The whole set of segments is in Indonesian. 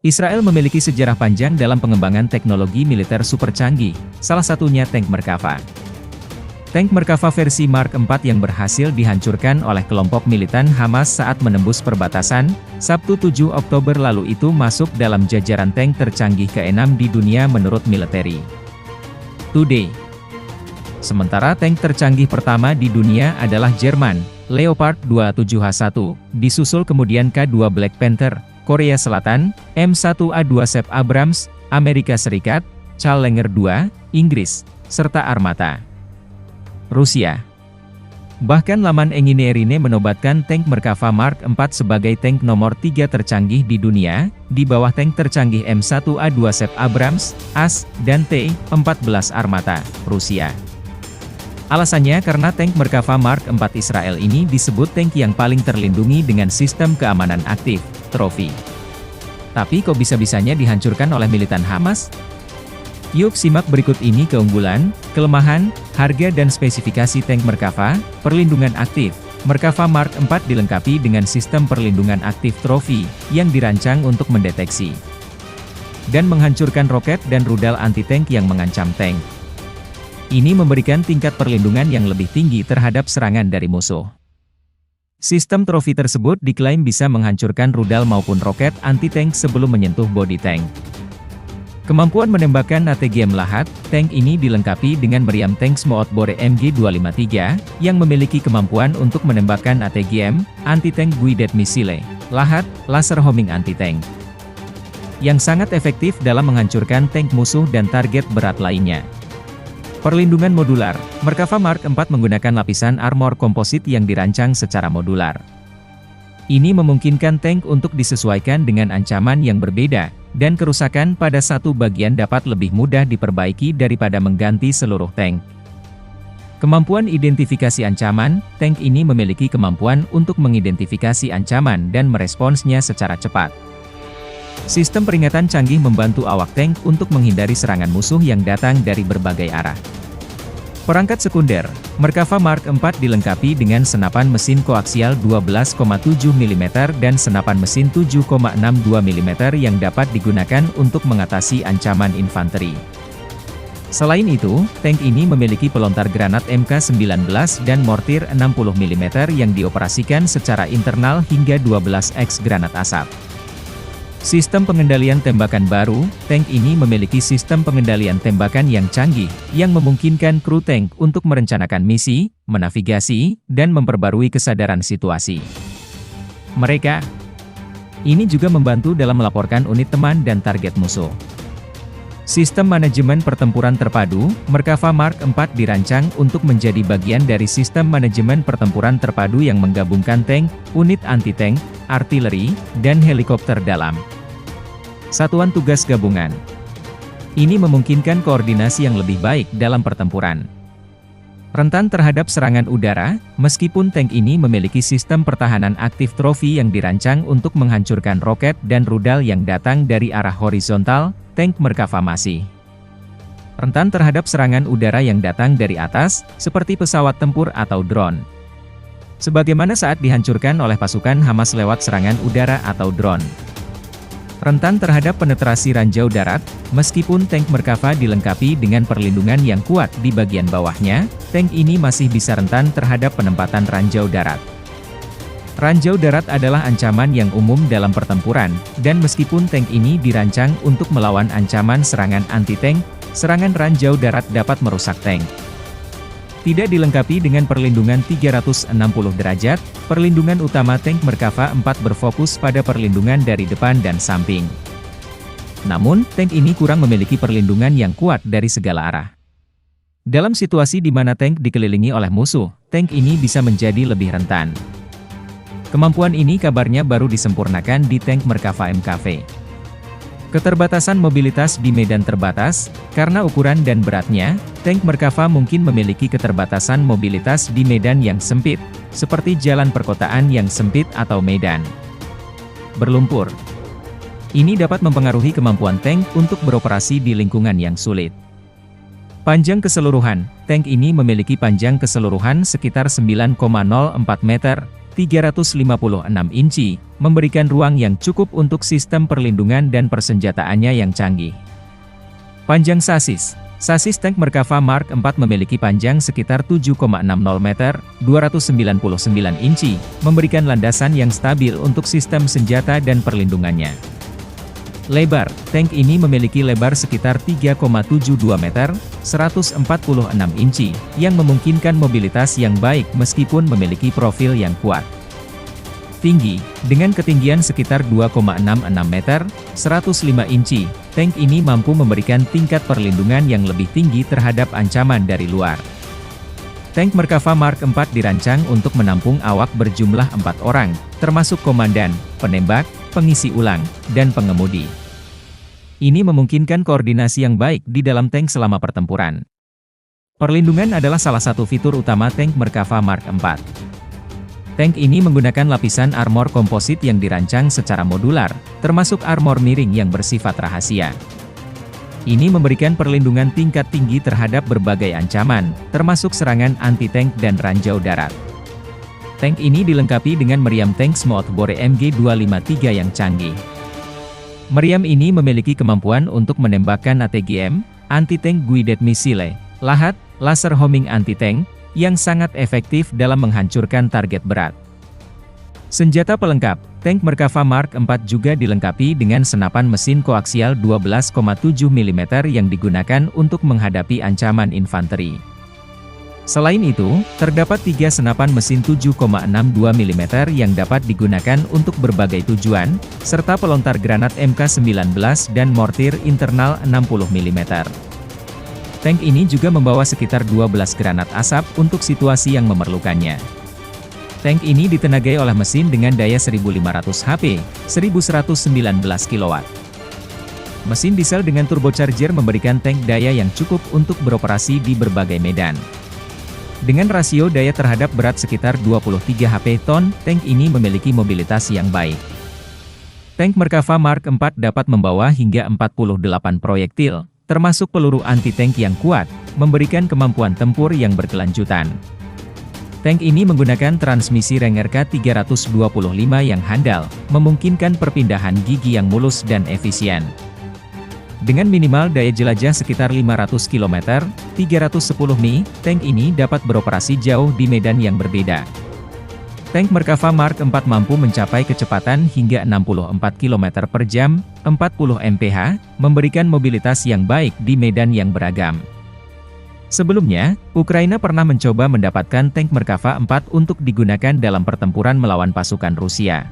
Israel memiliki sejarah panjang dalam pengembangan teknologi militer super canggih, salah satunya tank Merkava. Tank Merkava versi Mark IV yang berhasil dihancurkan oleh kelompok militan Hamas saat menembus perbatasan, Sabtu 7 Oktober lalu itu masuk dalam jajaran tank tercanggih ke-6 di dunia menurut Military Today. Sementara tank tercanggih pertama di dunia adalah Jerman, Leopard 27H1, disusul kemudian K2 Black Panther, Korea Selatan, M1A2 Sep Abrams, Amerika Serikat, Challenger 2, Inggris, serta Armata Rusia. Bahkan laman Engineering menobatkan tank Merkava Mark IV sebagai tank nomor 3 tercanggih di dunia, di bawah tank tercanggih M1A2 Sep Abrams, AS, dan T-14 Armata Rusia. Alasannya karena tank Merkava Mark IV Israel ini disebut tank yang paling terlindungi dengan sistem keamanan aktif, Trophy. Tapi kok bisa-bisanya dihancurkan oleh militan Hamas? Yuk simak berikut ini keunggulan, kelemahan, harga dan spesifikasi tank Merkava, perlindungan aktif. Merkava Mark IV dilengkapi dengan sistem perlindungan aktif Trophy, yang dirancang untuk mendeteksi dan menghancurkan roket dan rudal anti-tank yang mengancam tank. Ini memberikan tingkat perlindungan yang lebih tinggi terhadap serangan dari musuh. Sistem Trophy tersebut diklaim bisa menghancurkan rudal maupun roket anti-tank sebelum menyentuh bodi tank. Kemampuan menembakkan ATGM Lahat, tank ini dilengkapi dengan meriam tank Smoothbore MG253, yang memiliki kemampuan untuk menembakkan ATGM, anti-tank guided missile, Lahat, laser homing anti-tank, yang sangat efektif dalam menghancurkan tank musuh dan target berat lainnya. Perlindungan modular, Merkava Mark IV menggunakan lapisan armor komposit yang dirancang secara modular. Ini memungkinkan tank untuk disesuaikan dengan ancaman yang berbeda, dan kerusakan pada satu bagian dapat lebih mudah diperbaiki daripada mengganti seluruh tank. Kemampuan identifikasi ancaman, tank ini memiliki kemampuan untuk mengidentifikasi ancaman dan meresponsnya secara cepat. Sistem peringatan canggih membantu awak tank untuk menghindari serangan musuh yang datang dari berbagai arah. Perangkat sekunder, Merkava Mark IV dilengkapi dengan senapan mesin koaksial 12,7 mm dan senapan mesin 7,62 mm yang dapat digunakan untuk mengatasi ancaman infanteri. Selain itu, tank ini memiliki pelontar granat MK19 dan mortir 60 mm yang dioperasikan secara internal hingga 12x granat asap. Sistem pengendalian tembakan baru, tank ini memiliki sistem pengendalian tembakan yang canggih, yang memungkinkan kru tank untuk merencanakan misi, menavigasi, dan memperbarui kesadaran situasi mereka. Ini juga membantu dalam melaporkan unit teman dan target musuh. Sistem manajemen pertempuran terpadu, Merkava Mark IV dirancang untuk menjadi bagian dari sistem manajemen pertempuran terpadu yang menggabungkan tank, unit anti-tank, artileri, dan helikopter dalam satuan tugas gabungan. Ini memungkinkan koordinasi yang lebih baik dalam pertempuran. Rentan terhadap serangan udara, meskipun tank ini memiliki sistem pertahanan aktif Trophy yang dirancang untuk menghancurkan roket dan rudal yang datang dari arah horizontal, tank Merkava masih rentan terhadap serangan udara yang datang dari atas, seperti pesawat tempur atau drone. Sebagaimana saat dihancurkan oleh pasukan Hamas lewat serangan udara atau drone. Rentan terhadap penetrasi ranjau darat, meskipun tank Merkava dilengkapi dengan perlindungan yang kuat di bagian bawahnya, tank ini masih bisa rentan terhadap penempatan ranjau darat. Ranjau darat adalah ancaman yang umum dalam pertempuran, dan meskipun tank ini dirancang untuk melawan ancaman serangan anti-tank, serangan ranjau darat dapat merusak tank. Tidak dilengkapi dengan perlindungan 360 derajat, perlindungan utama tank Merkava IV berfokus pada perlindungan dari depan dan samping. Namun, tank ini kurang memiliki perlindungan yang kuat dari segala arah. Dalam situasi di mana tank dikelilingi oleh musuh, tank ini bisa menjadi lebih rentan. Kemampuan ini kabarnya baru disempurnakan di tank Merkava MKV. Keterbatasan mobilitas di medan terbatas, karena ukuran dan beratnya, tank Merkava mungkin memiliki keterbatasan mobilitas di medan yang sempit, seperti jalan perkotaan yang sempit atau medan berlumpur. Ini dapat mempengaruhi kemampuan tank untuk beroperasi di lingkungan yang sulit. Panjang keseluruhan, tank ini memiliki panjang keseluruhan sekitar 9,04 meter, 356 inci, memberikan ruang yang cukup untuk sistem perlindungan dan persenjataannya yang canggih. Panjang sasis. Sasis tank Merkava Mark IV memiliki panjang sekitar 7,60 meter, 299 inci, memberikan landasan yang stabil untuk sistem senjata dan perlindungannya. Lebar, tank ini memiliki lebar sekitar 3,72 meter, 146 inci, yang memungkinkan mobilitas yang baik meskipun memiliki profil yang kuat. Tinggi, dengan ketinggian sekitar 2,66 meter, 105 inci, tank ini mampu memberikan tingkat perlindungan yang lebih tinggi terhadap ancaman dari luar. Tank Merkava Mark IV dirancang untuk menampung awak berjumlah 4 orang, termasuk komandan, penembak, pengisi ulang, dan pengemudi. Ini memungkinkan koordinasi yang baik di dalam tank selama pertempuran. Perlindungan adalah salah satu fitur utama tank Merkava Mark IV. Tank ini menggunakan lapisan armor komposit yang dirancang secara modular, termasuk armor miring yang bersifat rahasia. Ini memberikan perlindungan tingkat tinggi terhadap berbagai ancaman, termasuk serangan anti-tank dan ranjau darat. Tank ini dilengkapi dengan meriam tank smoothbore MG253 yang canggih. Meriam ini memiliki kemampuan untuk menembakkan ATGM, anti-tank guided missile, lahat, laser homing anti-tank, yang sangat efektif dalam menghancurkan target berat. Senjata pelengkap, tank Merkava Mark IV juga dilengkapi dengan senapan mesin koaksial 12,7 mm yang digunakan untuk menghadapi ancaman infanteri. Selain itu, terdapat 3 senapan mesin 7,62 mm yang dapat digunakan untuk berbagai tujuan, serta pelontar granat MK19 dan mortir internal 60 mm. Tank ini juga membawa sekitar 12 granat asap untuk situasi yang memerlukannya. Tank ini ditenagai oleh mesin dengan daya 1500 HP, 1119 kW. Mesin diesel dengan turbocharger memberikan tank daya yang cukup untuk beroperasi di berbagai medan. Dengan rasio daya terhadap berat sekitar 23 HP ton, tank ini memiliki mobilitas yang baik. Tank Merkava Mark IV dapat membawa hingga 48 proyektil, termasuk peluru anti-tank yang kuat, memberikan kemampuan tempur yang berkelanjutan. Tank ini menggunakan transmisi Ranger K325 yang handal, memungkinkan perpindahan gigi yang mulus dan efisien. Dengan minimal daya jelajah sekitar 500 km, 310 mi, tank ini dapat beroperasi jauh di medan yang berbeda. Tank Merkava Mark IV mampu mencapai kecepatan hingga 64 km per jam, 40 mph, memberikan mobilitas yang baik di medan yang beragam. Sebelumnya, Ukraina pernah mencoba mendapatkan tank Merkava IV untuk digunakan dalam pertempuran melawan pasukan Rusia.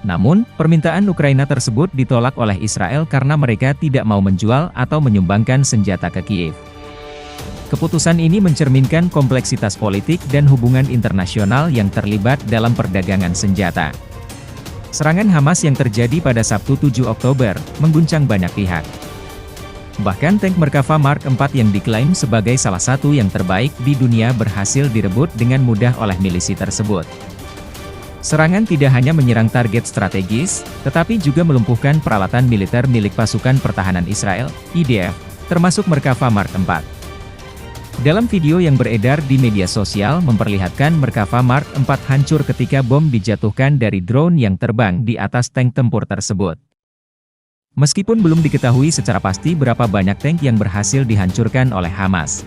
Namun, permintaan Ukraina tersebut ditolak oleh Israel karena mereka tidak mau menjual atau menyumbangkan senjata ke Kiev. Keputusan ini mencerminkan kompleksitas politik dan hubungan internasional yang terlibat dalam perdagangan senjata. Serangan Hamas yang terjadi pada Sabtu 7 Oktober, mengguncang banyak pihak. Bahkan tank Merkava Mark IV yang diklaim sebagai salah satu yang terbaik di dunia berhasil direbut dengan mudah oleh milisi tersebut. Serangan tidak hanya menyerang target strategis, tetapi juga melumpuhkan peralatan militer milik pasukan pertahanan Israel, IDF, termasuk Merkava Mark IV. Dalam video yang beredar di media sosial memperlihatkan Merkava Mark IV hancur ketika bom dijatuhkan dari drone yang terbang di atas tank tempur tersebut. Meskipun belum diketahui secara pasti berapa banyak tank yang berhasil dihancurkan oleh Hamas,